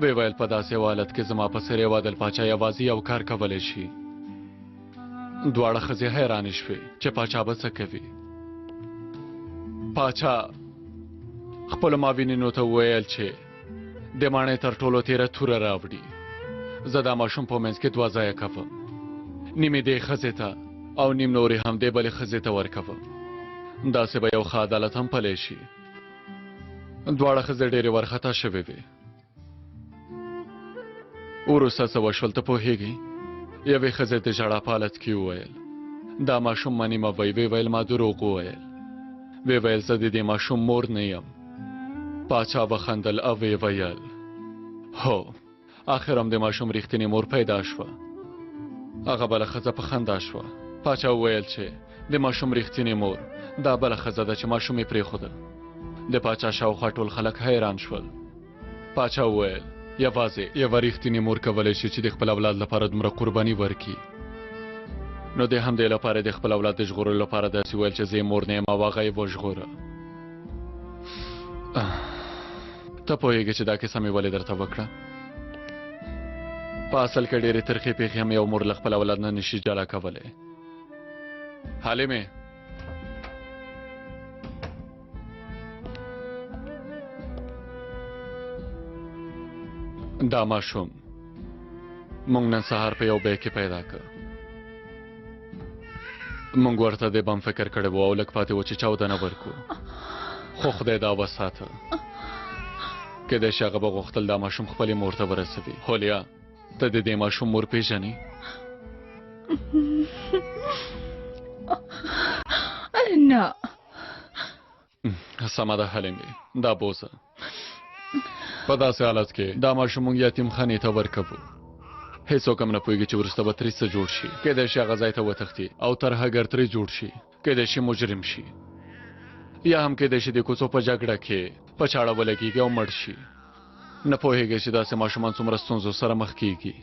وی ویل په داسې حالت کې زما په څېر یو عادل پاچا یوازې یو کار کولی شي. دواړه ښځې حیرانې شوې چې پاچا به څه کوي. پاچا خپلو ماوینینو ته وویل چې د ماڼۍ تر ټولو تېره توره راوړي. زه دا ماشوم په منځ کې دوه ځایه کوم، نیم یې دې ښځې ته او نیم نور یې هم دې بلې ښځې ته ورکوم. داسې به یو ښه عدالت هم پلی شي. دواړه ښځې ډېرې وارخطا شوې وې. وروسته څه وشول ته پوهېږې؟ یوې ښځې د ژړا په حالت کې وویل دا ماشوم ما نیمه وی. وی ویل ما دروغ وویل. وی ویل زه د دې ماشوم مور نه یم. پاچا وخندل او وی ویل هو آخر هم د ماشوم رښتینې مور پیدا شوه. هغه بله ښځه په خندا شوه. پاچا وویل چې د ماشوم رښتینې مور دا بله ښځه ده چې ماشوم یې پرېښوده. د پاچا شاوخوا ټول خلک حیران شول. پاچا وویل یوازې یوه رښتینې مور کولی شي چې د خپل اولاد لپاره دومره قرباني ورکړي. نو د همدې لپاره د خپل اولاد د ژغورلو لپاره داسې ویل چې زه یې مور نه یم او هغه یې وژغوره. ته پوهېږې چې دا کیسه مې ولې درته وکړه؟ په اصل کې ډېرې ترخې پېښې هم یو مور له خپل اولاد نه نشي جلا کولی. حلیمې دا ماشوم مونږ نن سهار په یو بیک کې پیدا کړ. مونږ ورته د بم فکر کړی و او لږ پاتې و چې چاودنه ورکړو، خو خدای دا وساته. کیدای شي هغه به غوښتل دا ماشوم خپلې مور ته ورسوي. هولیا ته د دې ماشوم مور پېژنې؟ نه. سمه ده حلیمې، دا بوزه. په داسې حالت کې دا ماشوم مونږ یتیم خانې ته ورکوو. هیڅوک هم نه پوهېږي چې وروسته به ترې څه جوړ شي. کیدای شي هغه ځای ته وتښتي او ترهګر ترې جوړ شي. کیدای شي مجرم شي، یا هم کیدای شي د کوڅو په جګړه کې په چاړه ولګېږي او مړ شي. نه پوهېږي چې داسې ماشومان څومره ستونزو سره مخ کېږي.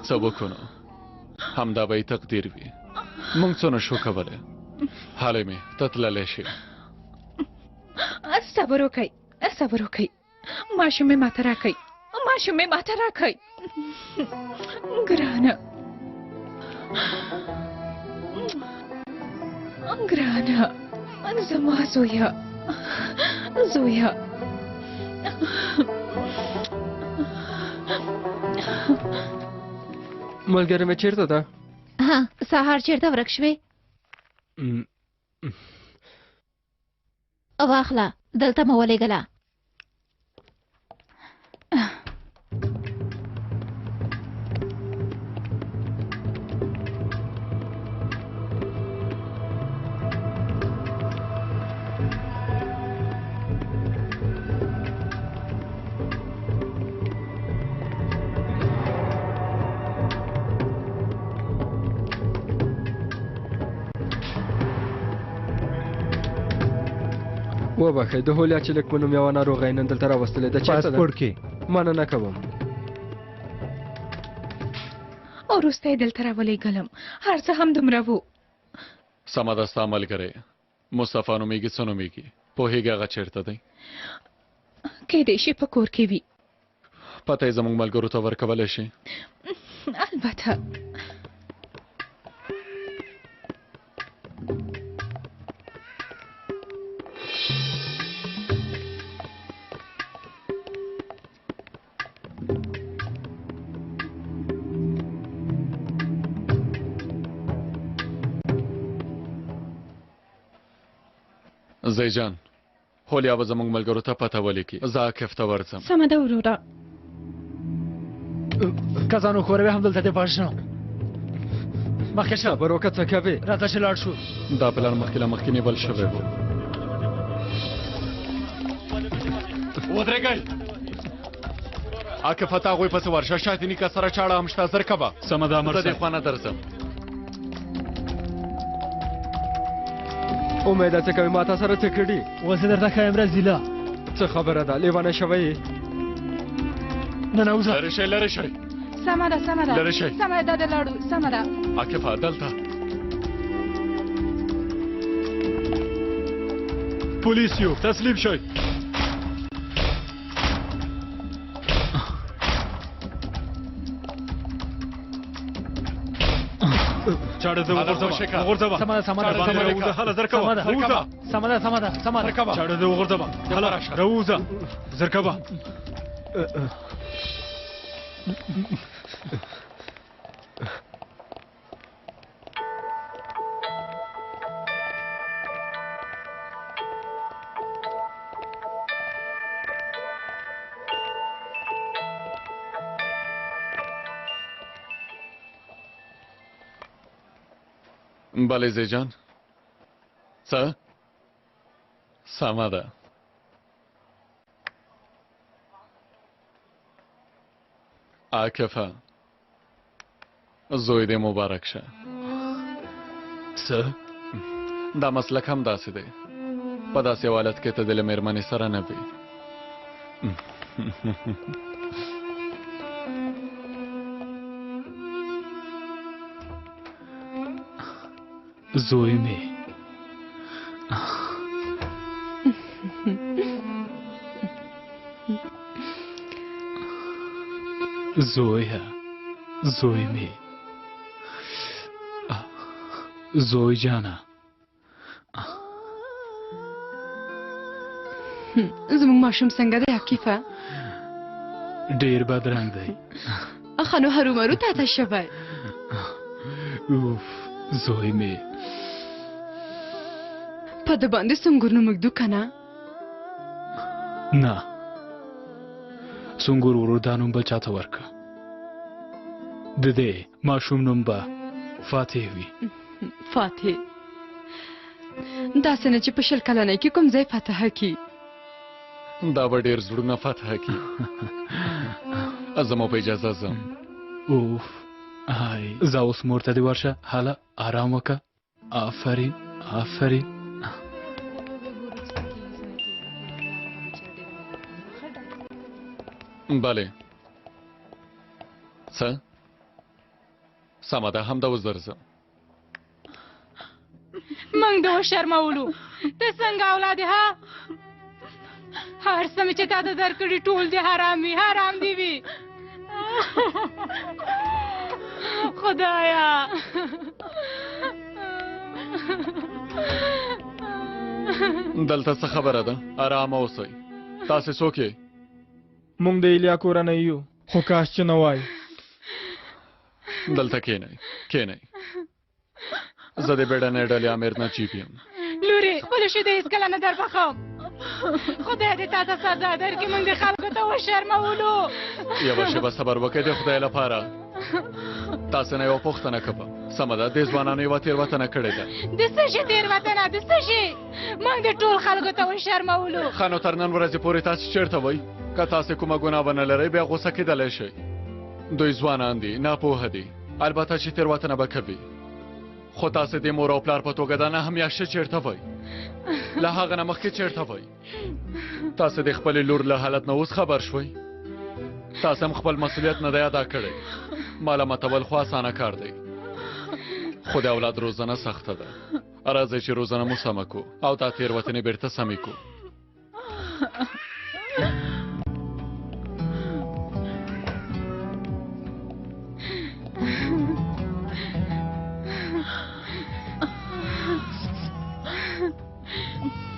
څه وکړو نو، همدا به یې تقدیر وي. مونږ څه نشو کولی. حلیمې ته تللی شي. صبر وکئ، صبر وکئ. ماشوم مې ماته راکئ، ماشوم مې ماته راکئ. ګرانه ګرانه زما زویه زویه. ملګری مې چیرته ده؟ ها سهار چیرته ورک شوې؟ واخله دلته مو ولېږله. وبخښئ د هولیا چې لږ په نوم یوه ناروغۍ نن دلته راوستلې ده. چېرته ده؟ پاسپورټ کې. مننه کوم. وروسته یې دلته راولېږلم. هر څه هم دومره وو. سمه ده ستا ملګری مصطفی نومېږي. څه نومېږي؟ پوهېږې هغه چېرته دی؟ کېدای شي په کور کې وي. پته یې زموږ ملګرو ته ورکولی شي؟ البته. زیجان هولیا به زموږ ملګرو ته پته ولیکي. زه عاکف ته ورځم. سمه ده وروره. کزانو خوروي همدلته دې پاش شو. مخکې شه صبر وکړه څه کوې. راته چې لاړ شو. دا پلان مخکې له مخکې نیول شوی و. ودرېږئ. عاکفه ته هغوی پسې ورشه. شاید نیکه سره چاړه هم شته. زر کوه. سمه ده امر زه دې صاحب. خوا نه درځم. امیده څه کوې ما تا سره څه کړي؟ اوس یې درته ښایم رزیله. څه خبره ده لیوانه شوی یې؟ ننوځه. لرې شئ لرې شئ. سمه ده سمه ده. لرې شئ. سمه ده د لاړو. سمه ده. عاکفه دلته. پولیس یو تسلیم شئ. چاړه دې وغورځوه. سمه ده سمه ده. راوځه هله زر کوه. سمه ده سمه ده سمه ده. چاړه دې وغورځوه. هله راوځه زر کوه. بله زیجان. څه؟ سمه ده. عاکفه زوی دې مبارک شه. څه؟ دا مسلک هم داسې دی. په داسې حالت کې ته د له مېرمنې سره نه وي. زوی می. زویه زوی می. زوی جانه. زموږ ماشوم څنګه دی عاکفه؟ ډیر بدرنګ دی. اخ نو هرومرو تا ته شوی. اوف زوی می. په د باندې څنګه نو مګدو کنه؟ نه څنګه ورور دا نوم بل چاته ورکه. د دې ماشوم نوم به فاتح وي. فاتح دا څنګه چې په شل کلنۍ کې کوم ځای فتح کی؟ دا به ډېر زړونه فتح کی. زما په اجازه ځم. اوف هاي زه اوس مور ته دې ورشه. هله آرام وکړه. آفرین آفرین. بله. څه؟ سمه ده همدا اوس درځم. موږ د وشرمولو. ته څنګه اولاد یې ها؟ هر څه مې چې تا ته درکړي ټول دې حرام وي. حرام دې وي. خدایا دلته څه خبره ده؟ آرامه اوسئ. تاسې څوک یې؟ مونږ د ایلیا کورنۍ یو، خو کاش چې نه وای. دلته کېنئ کېنئ. زه د بیړنۍ ډلې امیر نجیب یم. لورې خپلې شیدې هېڅکله نه دربخم. خدای دې تا ته سزا درکړي. موږ د خلکو ته وشرمولو. یوه شېبه صبر وکړئ د خدای لپاره. تاسې نه یوه پوښتنه کوم. سمه ده دې ځوانانو یوه تېروتنه کړې ده. د څه شي تېروتنه؟ د څه شي؟ موږ د ټول خلکو ته وشرمولو. ښه نو تر نن ورځې پورې تاسې چېرته وئ؟ که تاسې کومه ګناه به نه لرئ بیا غوسه کېدلی شئ. دوی ځوانان دي، ناپوهه دي، البته چې تېروتنه به کوي. خو تاسې د مور او پلار په توګه دا نهه میاشتې چېرته وئ؟ له هغه نه مخکې چېرته وئ؟ تاسې د خپلې لور له حالت نه اوس خبر شوئ؟ تاسې هم خپل مسؤلیت نه دی ادا کړی. ماله ماتول خو اسانه کار دی، خو د اولاد روزنه سخته ده. راځئ چې روزنه مو سمه کړو او دا تېروتنې بېرته سمې کړو.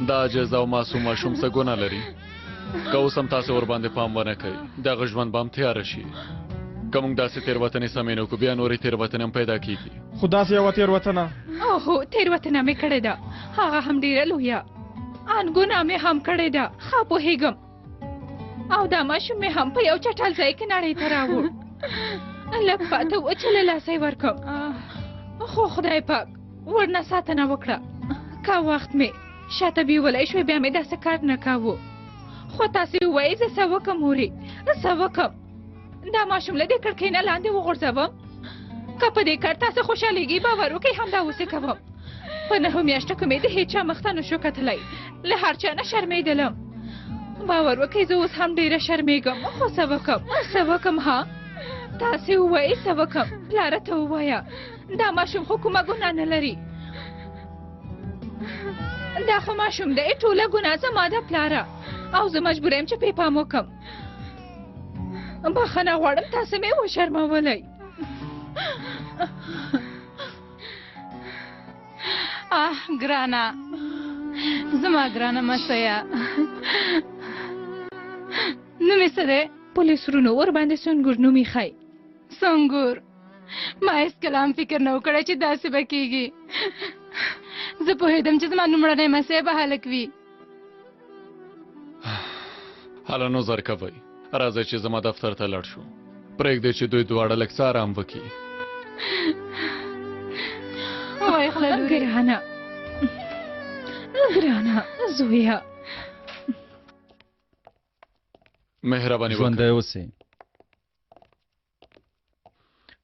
دا عاجز او معصوم ماشوم څه ګناه لري که اوس هم تاسو ورباندې پام ونه کوئ دغه ژوند به هم تیاره شي که موږ داسې تېروتنې سمې نه کړو بیا نورې تېروتنې هم پیدا کېږي خو داسې یوه تېروتنه اوهو تېروتنه مې کړې ده هغه هم ډېره لویه ان ګناه مې هم کړې ده ښه پوهېږم او دا ماشوم مې هم په یو چټل ځای کې نړۍ ته راوړ لږ پاته و چې له لاسه یې ورکړم خو خدای پاک ورنه ساتنه وکړه که وخت مې شاته بیولی شوی بیا مې داسې کار نه کاوه خو تاسې ووایئ زه څه وکړم مورې څه وکړم دا ماشوم له دې کړکۍ نه لاندې وغورځوم که په دې کار تاسو خوشحالېږئ باور وکړئ همدا اوسې کوم په نهو میاشتو کې مې د هېچ چا مخ ته نه شو کتلی له هر چا نه شرمېدلم باور وکړئ زه اوس هم ډېره شرمېږم خو څه وکړم ها تاسې ووایئ څه وکړم پلاره ته ووایه دا ماشوم خو کومه ګناه نه لري دا خو ماشوم دی ټوله ګناه زما ده پلاره او زه مجبوره یم چې پې پام وکړم بخښنه غواړم تاسو مې وشرمولی ګرانه زما ګرانه مسیه نوم یې څه دی پولیس ورونو ورباندې سنګور نوم ایښی سنګور ما هېڅکله هم فکر نه و کړی چې داسې به کېږي زه پوهېدم چې زما لومړنی مسیح به هلک وي هله نو زر کوئ راځئ چې زما دفتر ته لاړ شو پرېږدئ چې دوی دواړه لږ څه ارام وکړي وای خوله ګرانه زویه مهرباني ژوندی اوسئ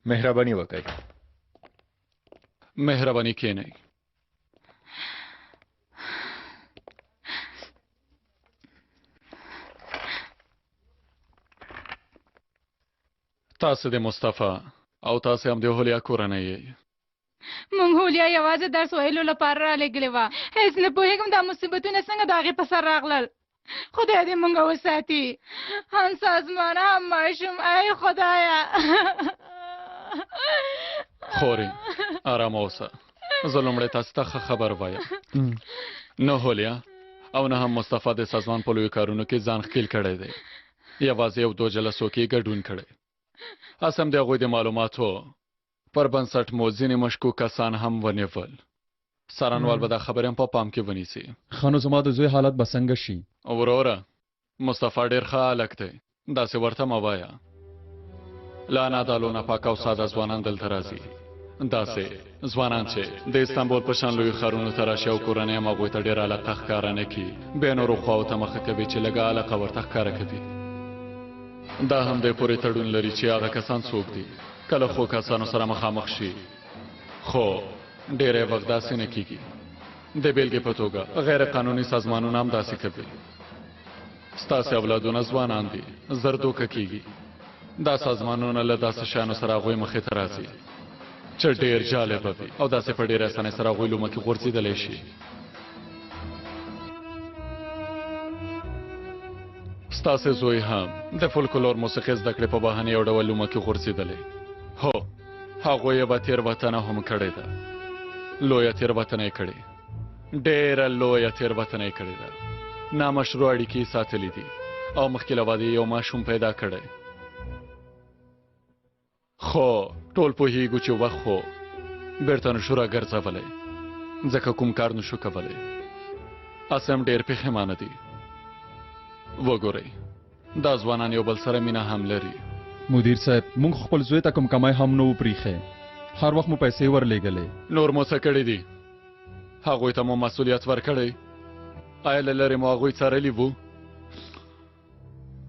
مهرباني وکړئ مهرباني کښېنئ تاسو د مصطفی او تاسو هم د هولیا کورنۍ یې مونږ هولیا یوازې درس ویلو لپاره رالېږلې وه هېڅ نه پوهېږم دا مصیبتونه څنګه د هغې په سر راغلل خدای دې مونږ وساتي هم سازمان هم ماشوم ای خدایه خورې ارامه اوسه زه لومړی تاسو ته ښه خبر وایم نه هولیا او نه هم مصطفی د سازمان په لویو کارونو کې ځان ښکیل کړی دی یوازې یو دو جلسو کې ګډون کړی اسم د هغوی د معلوماتو پر بنسټ مو ځینې مشکوک کسان هم ونیول څارنوال به دا خبرې هم په پام کې ونیسي ښه نو زما د زوی حالت به څنګه شي وروره مصطفی ډېر ښه هلک دی داسې ورته مه وایه لا نادالو ناپاک او ساده ځوانان دلته راځي داسې ځوانان چې د استانبول په شان لویو ښارونو ته راشي او کورنۍ هم هغوی ته ډېره علاقه ښکاره نه کړي بیا نورو خواو ته مخه کوي چې لږه علاقه ورته ښکاره کوي دا هم د پورې تړون لري چې هغه کسان څوک دي کله خو کسانو سره مخامخ شي خو ډېری وخت داسې نه کېږي د بیلګې په توګه غیر قانوني سازمانونه هم داسې کوي ستاسې اولادونه ځوانان دي زر دوکه کېږي دا سازمانونه له داسې شیانو سره هغوی مخې ته راځي چې ډېر جالبه وي او داسې په ډېرې اسانۍ سره هغوی لومه کې غورځېدلی شي ستاسې زوی هم د فولکلور موسیقي زده کړې په بهانې یو ډول لومه کې غورځېدلی هو هغوی یې به تېروتنه هم کړې ده لویه تېروتنه یې کړې ډېره لویه تېروتنه یې کړې ده نامشروع اړیکې یې ساتلي دي او مخکې له واده یو ماشوم پیدا کړی خو ټول پوهېږو چې وخت خو بېرته نشو راګرځولی ځکه کوم کار نشو کولی هسې هم ډېر پښیمانه دي وګورئ دا ځوانان یو بل سره مینه هم لري مدیر صاحب موږ خپل زوی ته کوم کمای هم نه و پریښی هر وخت مو پیسې ورلېږلې نور مو څه کړي دي هغوی ته مو مسؤلیت ورکړی آیا له لرې مو هغوی څارلي وو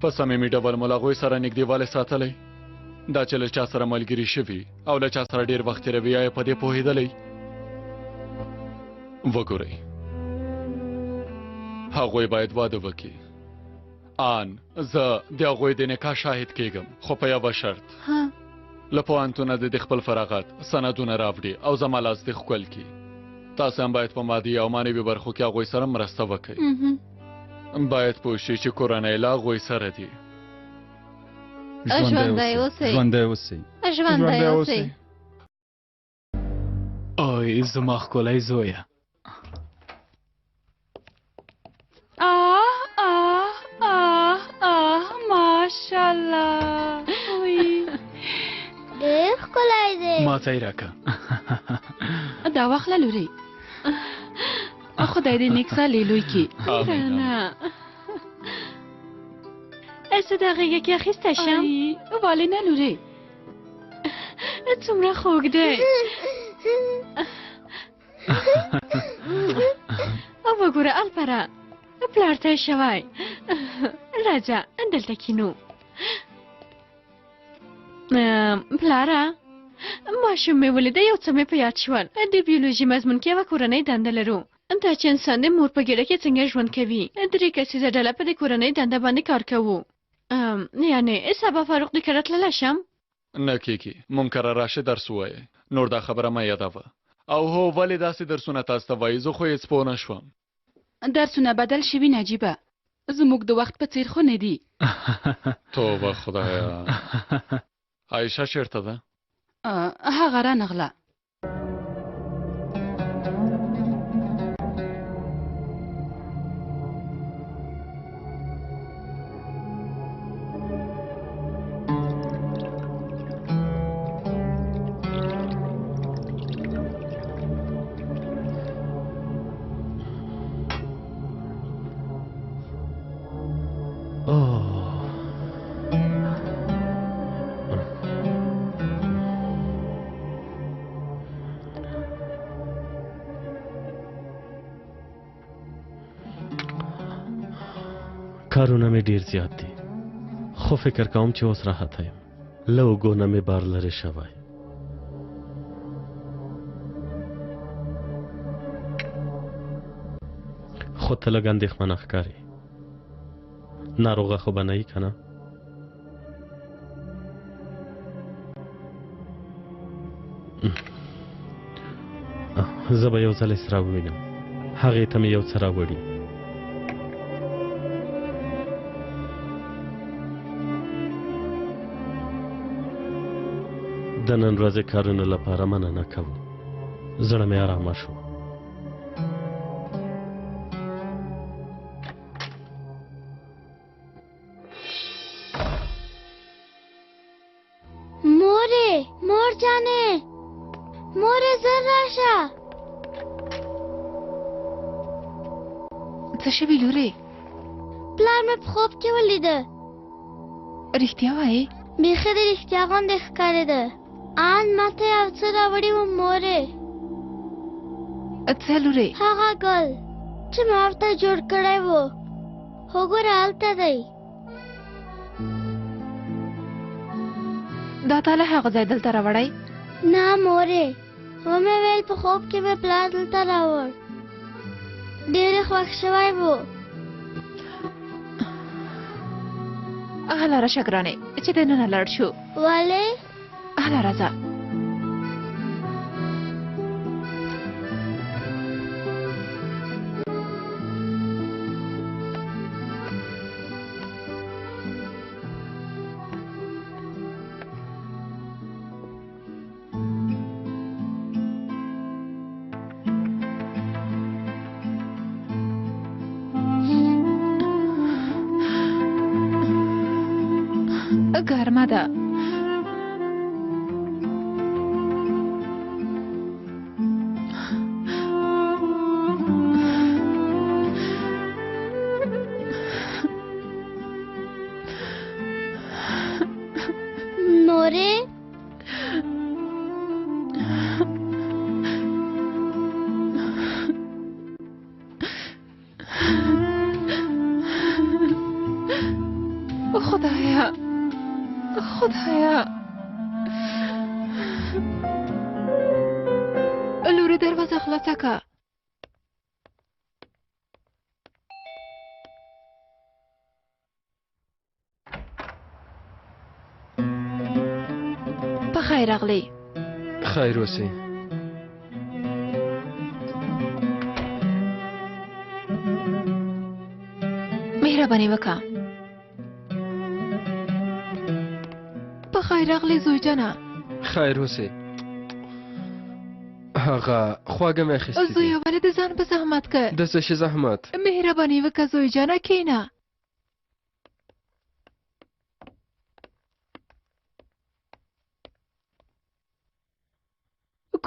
په صمیمي ډول مو له هغوی سره نږدېوالی ساتلی دا چې له چا سره ملګري شوي او له چا سره ډېر وخت تېروي آیا په دې پوهېدلی وګورئ هغوی باید واده وکړي آن زه د هغوی د نکاح شاهد کېږم خو په یوه شرط له پوهنتونه د خپل فراغت سندونه راوړي او زما لاس دې ښکل کړي تاسو هم باید په مادي او معنوي برخو کې هغوی سره مرسته وکړئ باید پوه شئ چې کورنۍ له هغوی سره دي ژوندی اوسئ ژوندی اوسئ ژوندی اوسئ اوی زما ښکلی زویه زما ځای راکه. دا واخله لورې. خدای دې نیک سالې لوی کړي. نه زه د غېږه کې اخیستی شم. ولې نه لورې؟ څومره خوږ دی. وګوره الپره پلار ته یې شوی. راځه دلته کینو. پلاره ماشوم مې ولیده یو څه مې په یاد شول. د بیولوژي مضمون کې یوه کورنۍ دنده لرو. دا چې انسان د مور په ګېډه کې څنګه ژوند کوي. 3 کسیزه ډله په دې کورنۍ دنده باندې کار کوو. یعنې سبا فاروق د کره تللی شم؟ نه کېږي، مونږ کره راشه درس ووایې. نور دا خبره مه یادوه. او هو ولې داسې درسونه تاسو ته وایي؟ زه خو هېڅ پوه نه شوم. درسونه بدل شوي نجیبه. زموږ د وخت په څیر خو نه دي. توبه خدایا. عایشه چېرته ده؟ هغه رانغله. کارونه مې ډیر زیات دي خو فکر کوم چې اوس راحت یم. له اوږو نه مې بار لرې شوی. خو ته لږ اندېښمنه ښکارې. ناروغه خو به نه یې که نه؟ زه به یو ځل اسرا ووینم. هغې ته مې یو څه راوړي. د نن ورځې کارونو لپاره مننه کوم. زړه مې آرامه شو. مور جانې مورې زر راشه. څه شوي لورې؟ پلار مې په خوب کې ولیده. رښتیا وایې؟ بیخي د رښتیا غوندې ښکارېده. آن ماته یو څه راوړي وو مورې. څه لورې؟ هغه ګل چې ما ورته جوړ کړی و. وګوره هلته دی. دا تا له هغه ځای دلته راوړی؟ نه مورې، ومې ویل په خوب کې مې پلار دلته راوړ. ډېر خوښ شوی و. هله راشه ګرانې چې دننه لاړ شو. ولې؟ هله راځه. ګرمه ده. مورې خدایا خدایا. لورې دروازه خلاصه که. په خیر راغلی. خیر اوسې. مهرباني وکړه. په خیر راغلی زوی جانه. خیر اوسې. هغه خواږه مې اخیستې دي. زویه ولې د ځان په زحمت که؟ د څه شي زحمت؟ مهرباني وکړه زوی جانه کښېنه.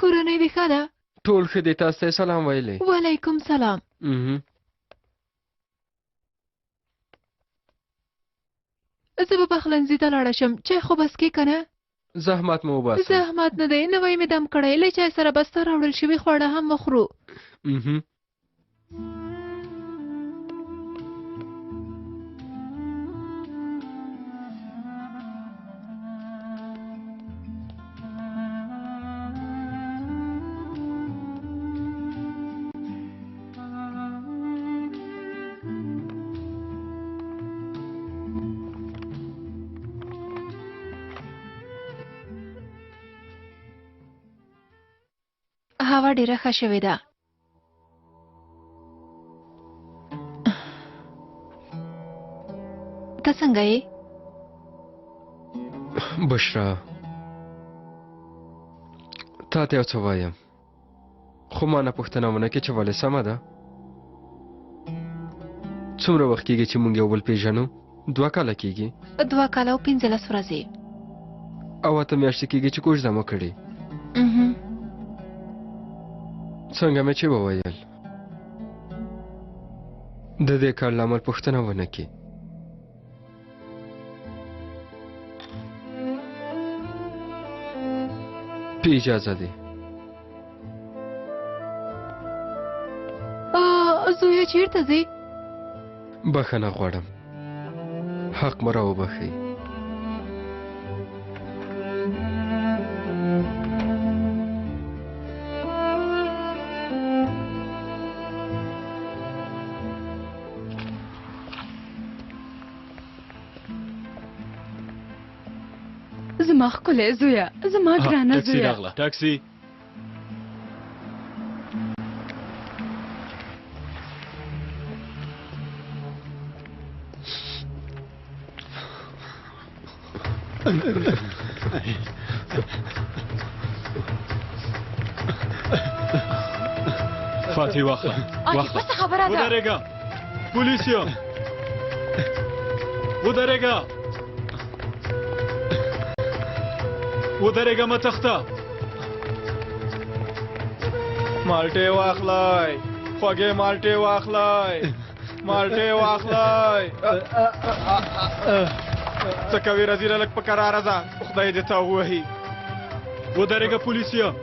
کورنۍ دې ښه ده؟ ټول ښه دي، تاسو ته یې سلام ویلی. وعلیکم سلام. زه به پخلنځي ته لاړه شم. چای خو بس کې که نه؟ زحمت مو وباسئ. زحمت نه دی، نوی مې دم کړی. له چای سره بسته راوړل شوي خواړه هم وخورو. هوا ډیره ښه شوې ده. ته څنګه یې؟ بشرا، تا ته یو څه وایم، خو ما نه پوښتنه ونه کړې چې ولې سمه ده؟ څومره وخت کېږي چې موږ یو بل پېژنو؟ 2 کاله کېږي. 2 کاله او 15 ورځې. او 8 میاشتې کېږي چې کوژده مو کړې. څنګه مې چې وویل، د دې کار لامل پوښتنه ونه کړي. په اجازه دی. زویه چیرته ځې؟ بخښنه غواړم، حق مو راوبښئ. زما ښکلی زویه، زما ګرانه ټاکسي زویه. راغله. ټاکسي. فاتحه واخله. واخله. څه خبره ده؟ ودرېږه. پولیس یم. ودرېږه. ودرېږه مه تخته. مالټې واخلئ، خوږې مالټې واخلئ، مالټې واخلئ. څه کوې رزیله، لږ په کراره ځه، خدای دې تا ووهي. ودرېږه پولیس یم.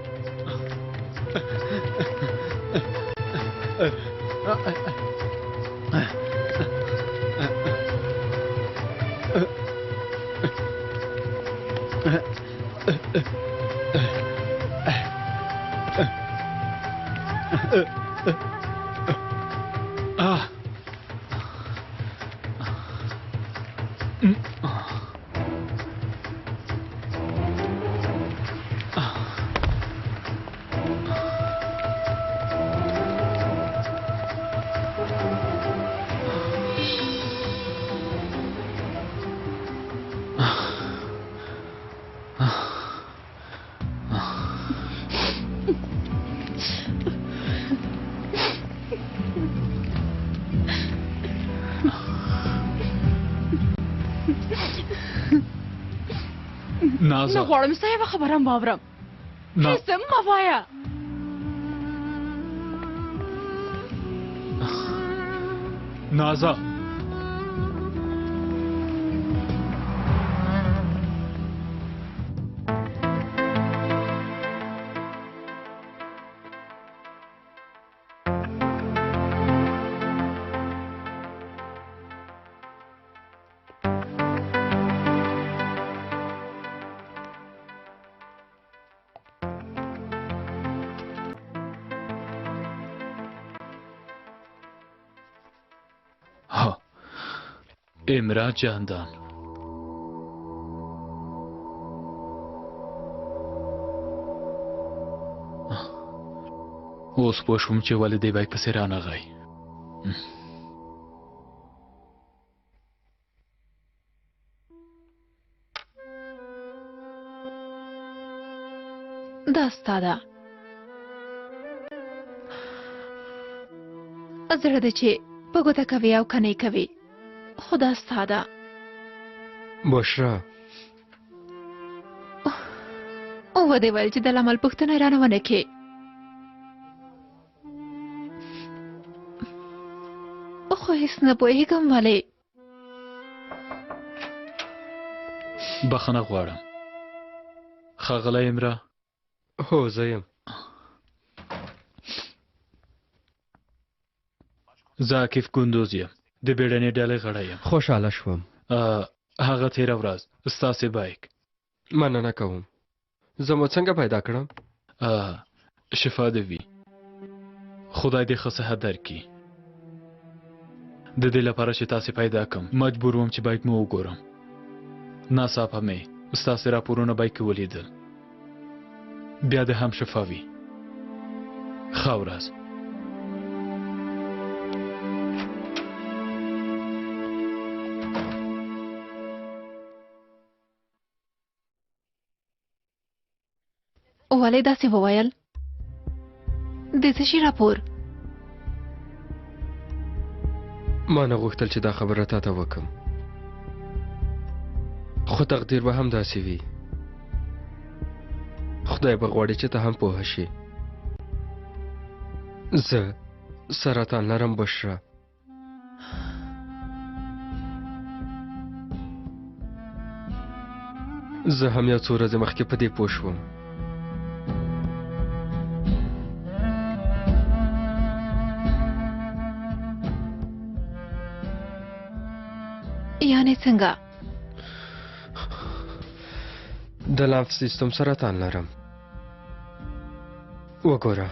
نه غواړم ستا یوه خبره هم واورم. هېڅ مه وایه. نازه، امراد جاندان، اوس پوه شوم چې ولې دی بای پسې رانغی. دا ستا ده. زړه ده چې په ګوته کوي او کنې کوي، خو دا ستا ده. بشرا، ودې ویل چې د لامل پوښتنه یې رانه ونه کې. خو هېڅ نه پوهېږم ولې. بخښنه غواړم. ښاغلی امرا. هو زه یم. زه عاکف ګوندوز یم. د بیړنۍ ډلې غړی یم. خوشحاله شوم. هغه تېره ورځ ستاسې بایک. مننه کوم. زه مو څنګه پیدا کړم؟ شفا دې وي. خدای دې ښه صحت درکړي. د دې لپاره چې تاسې پیدا کړم مجبور وم چې بایک مو وګورم. ناڅاپه مې ستاسې راپورونه بایک کې ولیدل. بیا دې هم شفا وي. ښه ورځ. ولې داسې وویل؟ د څه شي راپور؟ ما نه غوښتل چې دا خبره تا ته وکم، خو تقدیر به هم داسې وي. خدای به غواړي چې ته هم پوه شي. زه سرطان لرم بشرا. زه هم یو څو ورځې مخکې په دې پوه شوم. یعنې څنګه؟ د لمف سیستم سرطان لرم. وګوره،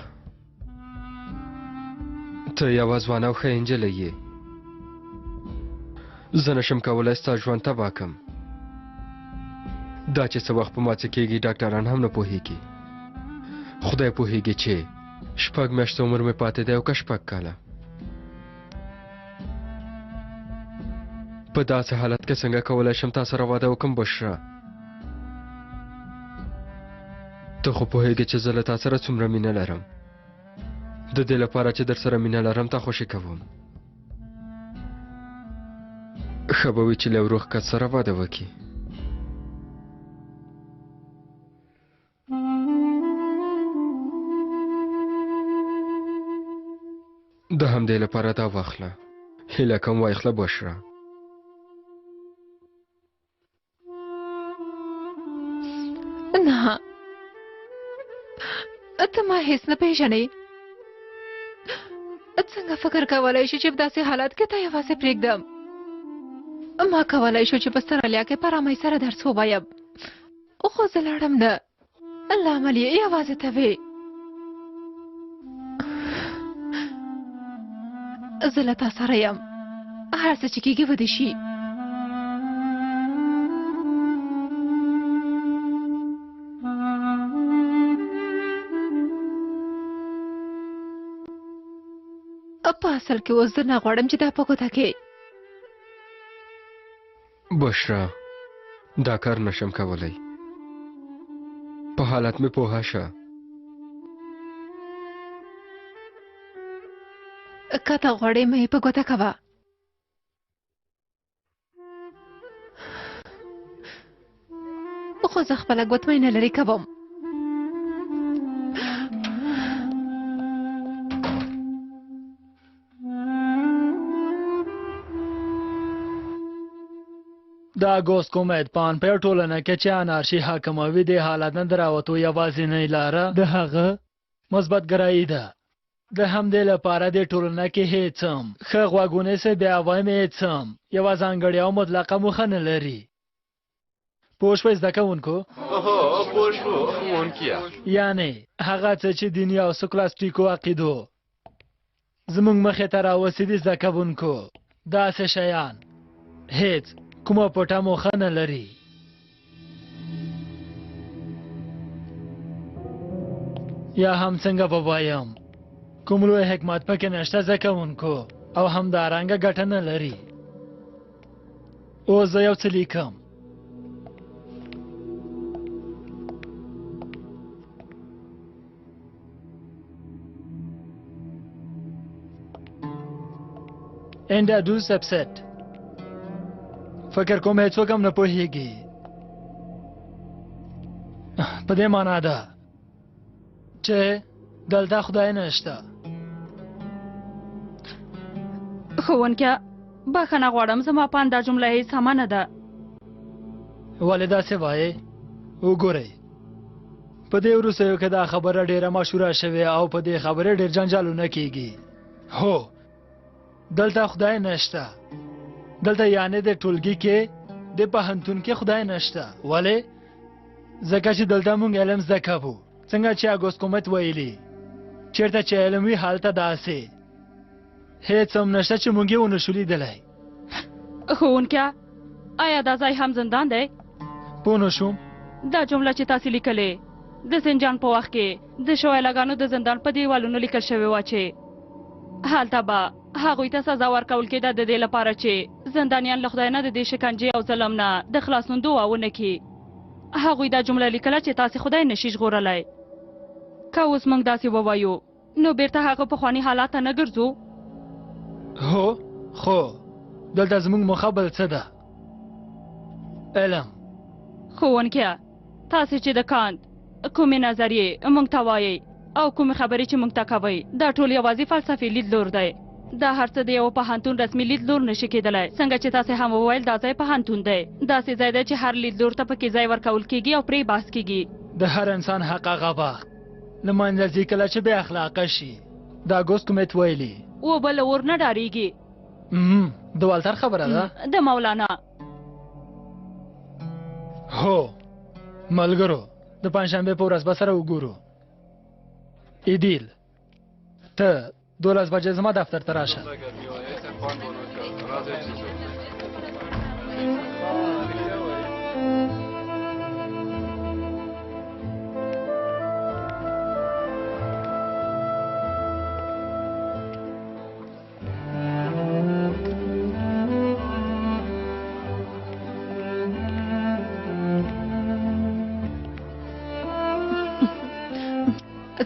ته یوه ځوانه او ښه نجلۍ یې. زه نشم کولی ستا ژوند تباه کړم. دا چې څه وخت په ما څه کېږي ډاکټران هم نه پوهېږي. خدای پوهېږي چې 6 میاشتې عمر مې پاتې دی او که 6 کاله. په داسې حالت کې څنګه کولی شم تا سره واده وکړم بشرا؟ ته خو پوهېږې چې زه له تا سره څومره مینه لرم. د دې لپاره چې در سره مینه لرم تا خوشي کوم. ښه به وي چې له یو روغ کس سره واده وکړي. د همدې لپاره دا واخله. هیله کوم واخله بشرا. نه، ته ما هیڅ نه پیژنې. څنګه فکر کولی شو چې په داسې حالت کې ته یوازې پرېږدم؟ ما کولی شو چې په استرالیا کې په ارامۍ سره درس ووایم، خو زه لاړم نه. لامل یې یوازې ته وې. زه له تا سره یم. هر څه چې کېږي ودې شي. په اصل کې اوس زه نه غواړم چې دا په ګوته کې. بشرا، دا کار نشم کولی. په حالت مې پوه شه. که ته غواړې مې په ګوته کوه. خو زه خپله ګوتمۍ نه لرې کوم. د اګوست کومید پان په ټولنه کې چې انارشي حاکموي د حالت نه دراوتو یوازینۍ لاره د هغه مثبت ګرایي ده. د همدې لپاره د ټولنه کې هیڅ هم ښه غوږونې سه بیا وایم هیڅ هم یوه ځانګړې او مطلقه موخه نه لري. پوه شوئ زده کوونکو؟ پوه شو ښوونکیه. یعنې هغه څه چې دیني او سکولاستیکو عقیدو زموږ مخې ته راوستي دي زده کوونکو، داسې شیان هیڅ کومه پټه موخه نه لري. یا هم څنګه ووایم، کوم لوی حکمت پکې نشته زده کوونکو، او همدارنګه ګټه نه لري. اوس زه یو څه لیکم. انډاډوس اپسیټ. فکر کوم هیڅوک هم نه پوهېږي. په دې معنا ده چې دلته خدای نشته. ښوونکیه بخښنه غواړم زما په اند دا جمله هیڅ سمه نه ده. ولې داسې وایې؟ وګورئ په دې وروستیو کې دا خبره ډېره مشهوره شوې او په دې خبرې ډېر جنجالونه کېږي. هو دلته خدای نشته. دلته یعنې د ټولګي کې د پوهنتون کې خدای نشته. ولې؟ ځکه چې دلته موږ علم زده کوو. څنګه چې اګوست کومت ویلي چېرته چې علم وي هلته داسې هیڅ هم نشته چې موږ یې ونشو لیدلی. ښوونکیه آیا دا ځای هم زندان دی؟ پوه نه شوم. دا جمله چې تاسې لیکلې د زنجان په وخت کې د شویلګانو د زندان په دیوالونو لیکل شوې وه چې هلته به هغوی ته سزا ورکول کېده د دې لپاره چې زندانیان له خدای نه د دې شکنجې او ظلم نه د خلاصون دعا ونه کړي. هغوی دا جمله لیکله چې تاسې خدای نشي ژغورلی. که اوس موږ داسې ووایو نو بیرته هغه پخواني حالات ته نه ګرځو؟ هو خو دلته زموږ موخه بل څه ده؟ علم. ښوونکیه تاسې چې د کانت کومې نظریې موږ ته وایئ او کومې خبرې چې موږ ته کوئ دا ټول یوازې فلسفي لیدلور دی. دا هر څه د یو پوهنتون رسمي لیدلور نشي کېدلی. څنګه چې تاسې هم وویل دا ځای پوهنتون دی. داسې ځای دی چې هر لیدلور ته پکې ځای ورکول کېږي او پرې بحث کېږي. د هر انسان حق هغه وخت له منځه ځي کله چې بې اخلاقه شي. دا اګوست کومت ویلي و به له اور نه ډارېږي. د والتر خبره ده؟ د مولانا. هو ملګرو د پنجشنبې په ورځ به سره وګورو. ایدیل ته 12 بجې زما دفتر ته راشه.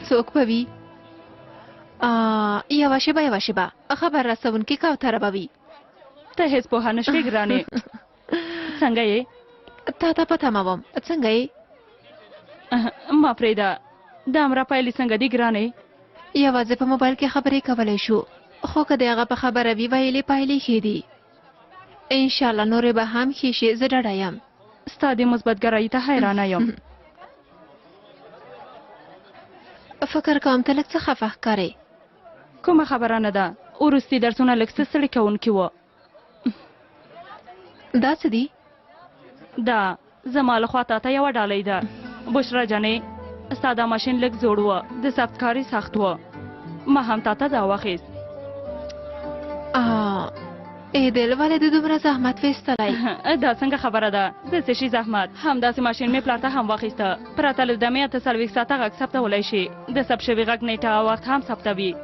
څوک به وي؟ یوه شیبه خبر رسونکي کوتره به وي. ته هیڅ پوهه نه شوې ګرانې. څنګه یې؟ تا ته په تمه وم. څنګه یې؟ ما پرېږده. د امرا پایلې څنګه دي ګرانې؟ یوازې په موبایل کې خبرې کولی شو خو که د هغه په خبره وي ویلې پایلې ښې دي. انشاءالله نورې به هم ښې شي. زه ډډه یم. ستا د مثبت ګرایي ته حیرانه یم. فکر کوم ته لږ څه خفه ښکارې. کومه خبره نه ده. وروستي درسونه لږ څه ستړي کوونکي وو. دا څه دي؟ دا زما له خوا تاته یوه ډالۍ ده. بشرا جانې ستا دا ماشین لږ زوړ وه د ثبت کاري سخت وه. ما هم تاته دا واخیست. ایدل ولې د دومره زحمت ویستلی؟ دا څنګه خبره ده؟ د څه شي زحمت؟ همداسې ماشین مې پلار ته هم واخیسته. پرته له دمې 48 ساعته غږ ثبتولی شي. د ثبت شوي غږ نیټه او وخت هم ثبتوي.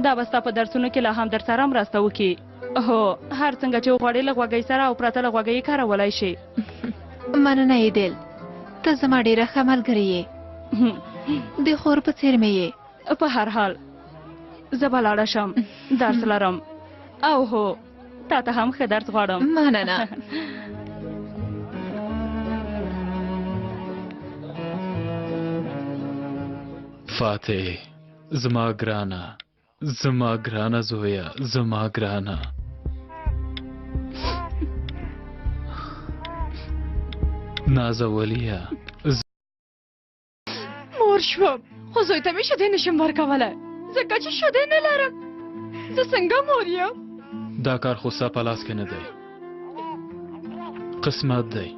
دا به ستا په درسونو کې لا هم در سره مرسته وکړي. هو هر څنګه چې وغواړې له غوږۍ سره او پرته له غوږۍ یې کارولی شي. مننه ایدل. ته زما ډېره ښه ملګرې یې. د خور په څېر مې یې. په هر حال زه به لاړه شم. درس لرم. او هو تا ته هم ښه درس غواړم. مننه. فاتح زما ګرانه زویه زما ګرانه. نازوليه مور شوم خو زوی ته مې شیدې نشم ورکولی ځکه چې شیدې نه لرم. زه څنګه مور یم؟ دا کار خو ستا په لاس کې نه دی. قسمت دی.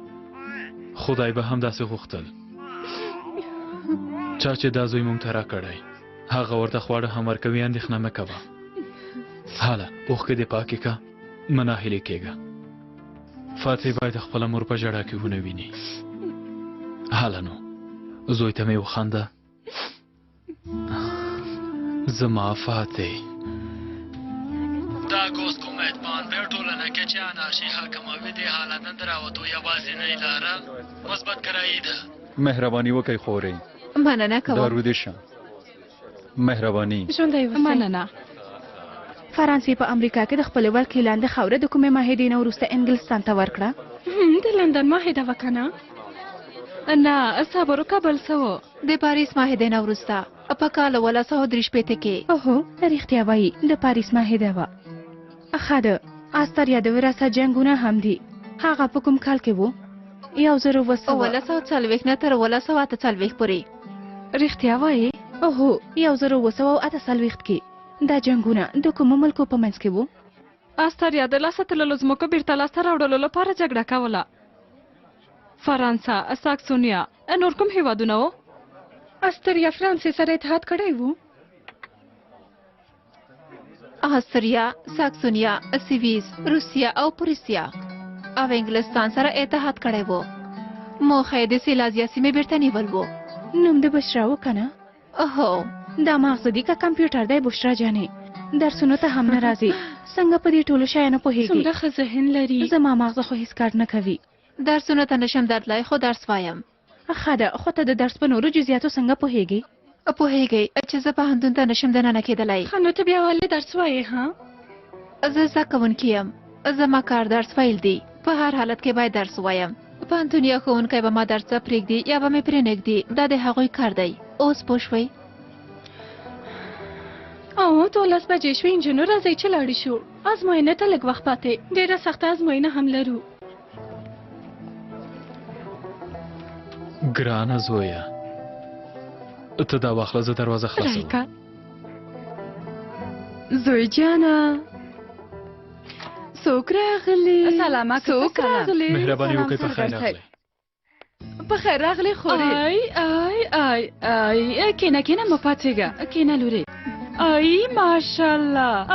خدای به هم داسې غوښتل. چا چې دا زوی مونږ ته راکړی هغه ورته خواړه هم ورکوي. اندېښنه مه کوه. هله اوښکې دې پاکې که. مه ناهیلې کېږه. فاتح باید خپله مور په ژړا کې ونه ویني. هله نو زوی ته مې وخانده. زما فاتح دا اګوست کومت په انډر ټولنه کې چې انارشي حاکموي د حالت نه راوتو یوازینۍ لاره مثبت ګرایي ده. مهرباني وکړئ خورې. مننه کوم. دارو دې شه. مهرباني. ژوندی اوسئ. مننه. فرانسې په امریکا کې د خپلې ولکې لاندې خاوره د کومې معاهدې نه وروسته انګلستان ته ورکړه؟ د لندن معاهده وکنه. نه صبر وکړه بل څه و د پاریس معاهدې نه وروسته په کال 1863 کې اوهو رښتیا وایي د پاریس معاهده وه ښه ده استریا د وراثت جنګونه هم دي هغه په کوم کال کې و 1940 نه تر 1948 پورې رښتیا وایي اوهو 1948 کې دا جنګونه د کومو ملکو په منځ کې وو استریا د لاسه تللو ځمکو بیرته لاسته راوړلو لپاره جګړه کوله فرانسه ساکسونیا نور کوم هیوادونه وو استریا فرانسې سره اتحاد کړی وو استریا ساکسونیا سویس روسیا او پروسیا او انګلستان سره اتحاد کړی وو موخه د سیلازیا سیمې بیرته نیول وو نوم د بشرا و کنه اوهو دا مغز دی که کمپیوټر دی بشرا جانې درسونو ته هم نه راځي څنګه په دې ټولو شیانو پوهېږي څومره ښه ذهن لري زما مغز خو هیڅ کار نه کوي درسونو ته نشم درتلای خو درس وایم ښه ده خو ته د درس په نورو جزیاتو څنګه پوهېږي پوهېږئ چې زه پوهنتون ته نشم دننه کېدلی ښه نو ته بیا ولې درس وایې ها زه زده کوونکی یم زما کار درس ویل دی په هر حالت کې باید درس وایم پوهنتون یا ښوونکی به ما درس ته پرېږدي یا به مې پرېنږدي دا د هغوی کار دی اوس پوه شوئ او 12 بجې شوې انجینر راځئ چې لاړې شو ازموینې ته لږ وخت پاتې ډېره سخته ازموینه هم لرو ګرانه زویه ته دا واخله زه دروازه خلاصوم زوی جانه څوک راغلی سلام څوک راغلی مهرباني وکړئ په خیر راغلی په خیر راغلی خورې ای کینه کینه مه پاڅېږه کینه لورې ای ماشاءالله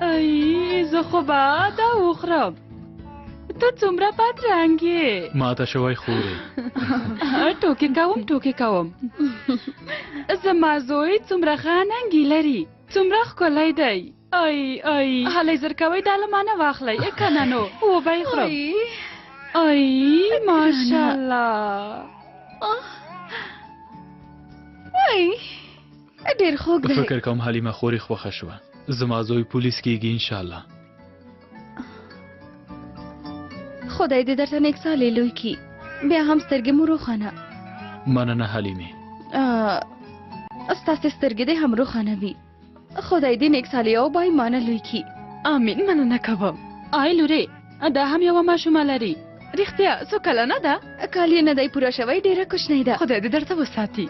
ای زه خو به دا وخورم ته څومره بد رنګ یې ماته شوی خورې ټوکې کوم زما زوی څومره ښه ننګي لري څومره ښکلی دی ای هلئ زر کوئ دا له ما نه واخلئ که نه نو وبه یې خورم ای ماشاءالله ډېر خوږ دی فکر کوم حلیمه خورې خوښه شوه زما زوی پولیس کېږي انشاءالله خدای دې درته نیک سالې لوی کړي بیا هم سترګې مو روښانه مننه حلیمې ستاسې سترګې دې هم روښانه وي خدای دې نیک سالې او باایمانه لوی کړي امین مننه کوم آی لورې دا هم یوه ماشومه لري رښتیا څو کلنه ده کال یې نه دی پوره شوی ډېره کوچنۍ ده خدای دې درته وساتي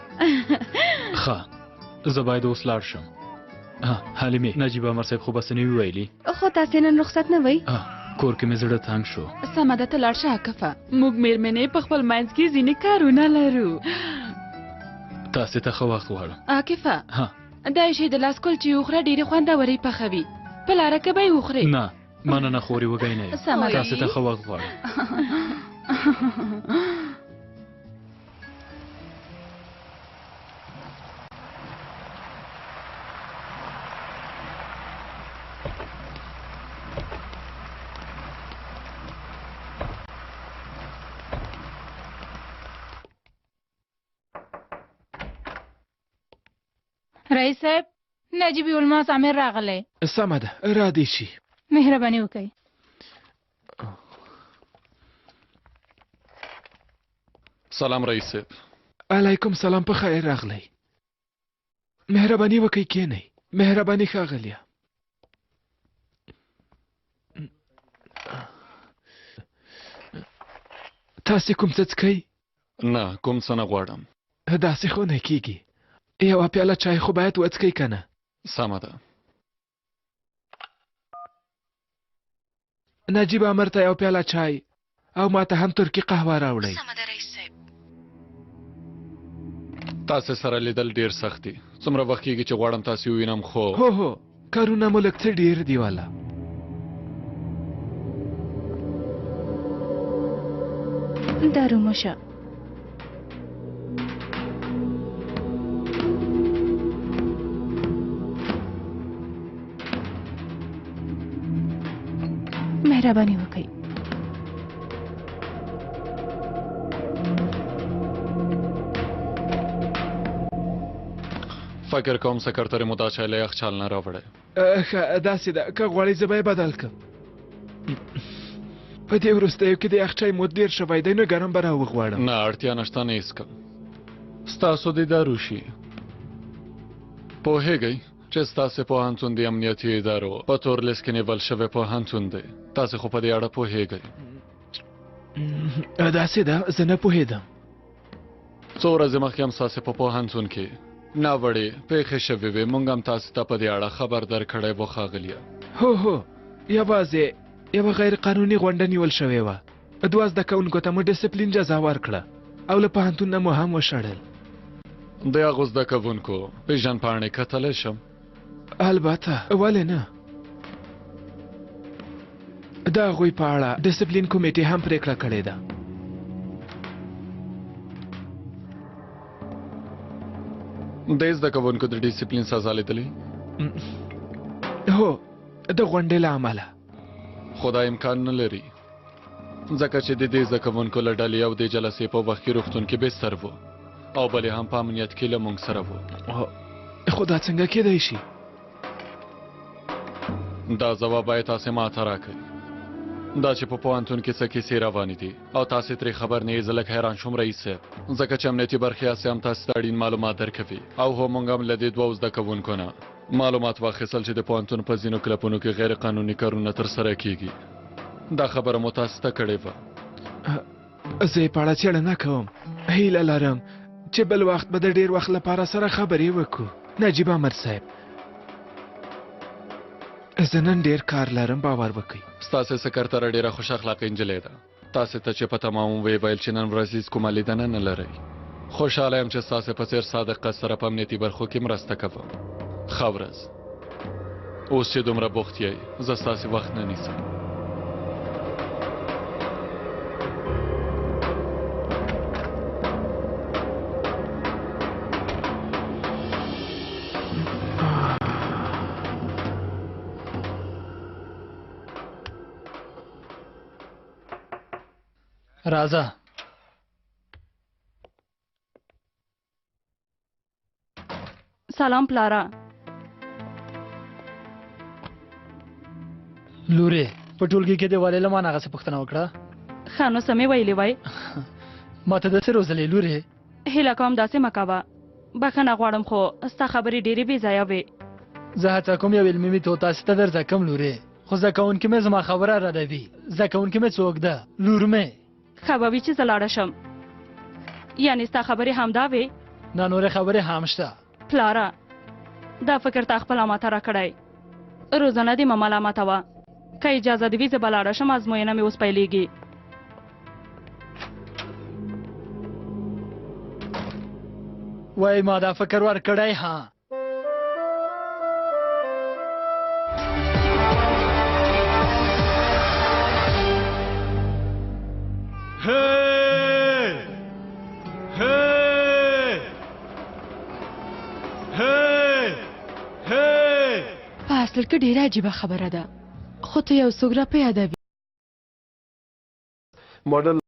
ښه زه باید اوس لاړ شم حلیمې نجیب امر صاحب خو بس نه وي ویلي خو تاسې نن رخصت نه وئ کور کې مې زړه تنګ شو سمه ده ته لاړ شه عکفه موږ مېرمنې په خپل منځ کې ځینې کارونه لرو تاسې ته ښه وخت غواړم عاکفه دا شی د لاس کلچې وخوره ډېرې خوندورې پخوي په لاره کې به یې وخورې نه مننه خورې وږی نه یم تاسې ته ښه وخت غواړم رئیس صاحب نجیب الماس امیر راغلی سمه ده را دې شي مهرباني وکړئ سلام رئیس صاحب علیکم سلام په خیر راغلی مهرباني وکړئ کېنئ مهرباني ښاغلیه تاسې کوم څه څکئ نه کوم څه نه غواړم داسې خو نه کېږي یوه پیاله چای خو باید وڅکئ که نه سمه ده نجیب امر ته یو پیاله چای او ما ته هم ترکي قهوه راوړئ سمه ده رئیس صاحب تاسې سره لیدل ډېر سخت دي څومره وخت کېږي چې غواړم تاسې ووینم خو هو کارونه مو لږ څه ډېر دي والا دارو مشه مهرباني وکړئ فکر کوم سکرتر مو دا چای له یخچال نه راوړی داسې ده که غواړئ زه به یې بدل کړم په دې وروستیو کې د یخچای مود ډېر شوی دی، نو ګرم به راوغواړم. نه اړتیا نشته، نه اسکم. ستاسو دیدار وشي. پوهیږئ چې ستاسې پوهنتون د امنیتي ادارو په تور لیست کې نیول شوی پوهنتون دی. تاسې خو په دې اړه پوهیږئ. داسې ده، زه نه پوهېدم. څو ورځې مخکې هم ستاسې په پوهنتون کې ناوړې پیښې شوې وې. موږ هم تاسې ته په دې اړه خبر درکړی و ښاغلیه. هو یوازې یوه غیر قانوني غونډه نیول شوې وه. 2 زده کوونکو ته مو ډسپلین جزا ورکړه او له پوهنتون نه مو هم وشړل. د هغو زده کوونکو پیژندپاڼې کتلی شم؟ البته، ولې نه. د هغوی په اړه ډسپلین کمیټې هم پریکړه کړې ده. د زده کوونکو د ډسپلین سزا لیدلې؟ هو، د غونډې له امله. خو دا امکان نه لري ځکه چې د دې زده کوونکو له ډلې یو د جلسې په وخت کې روغتون کې بستر و او بل یې هم په امنیت کې له موږ سره و. خو دا څنګه کېدای شي؟ دا ځواب باید تاسې ماته راکړئ. دا چې په پوهنتون کې څه کیسې روانې دي او تاسې ترې خبر نه یې، زه لږ حیران شوم رئیس صاحب، ځکه چې امنیتي برخې هسې هم تاسې ته اړین معلومات درکوي او هو موږ هم له دې 2 زده کوونکو نه معلومات واخیستل چې د پوهنتون په ځینو کلبونو کې غیر قانوني کارونه ترسره کیږي. دا خبره مو تاسې ته کړې وه. زه یې په اړه څېړنه کوم. هیله لرم چې بل وخت به د ډېر وخت لپاره سره خبرې وکړو. نجیب احمد صاحب، زه نن ډېر کار لرم، باور وکړئ. ستاسې سکرتره ډېره خوش اخلاقه نجلۍ ده. تاسې ته چې په تمام ویې ویل چې نن ورځ هېڅ کومه لیدنه نه لرئ. خوشحاله یم چې ستاسې په څېر صادق کس سره په امنیتي برخو کې مرسته کوم. ښه ورځ. اوس چې دومره بوخت یئ، زه ستاسې وخت نه نیسم. راځه. سلام پلارا. لورې، په ټولګي کې د والي له ما نه هغسې پوښتنه وکړه. ښه نو سمې ویلې وای. ما ته داسې روزلې لورې. هیله کوم داسې مه کوه. بخښنه غواړم خو ستا خبرې ډېرې بې ځایه وې. زه هڅه کوم یو علمي میتود تاسې ته در زده کړم لورې، خو زده کوونکي مې زما خبره ردوي. زده کوونکي مې څوک ده؟ لور مې. ښه به وي چې زه لاړه شم. یعنې ستا خبرې همدا وې؟ نه، نورې خبرې هم شته. پلاره، دا فکر تا خپله ماته راکړی. روزانه دې مه ملامتوه. که اجازه دې وي زه به لاړه شم، ازموینه مې اوس پیلېږي. وای ما دا فکر ورکړی ها. په اصل کې ډیره عجیبه خبره ده، خو ته یو څوک را په یادوي. ماډل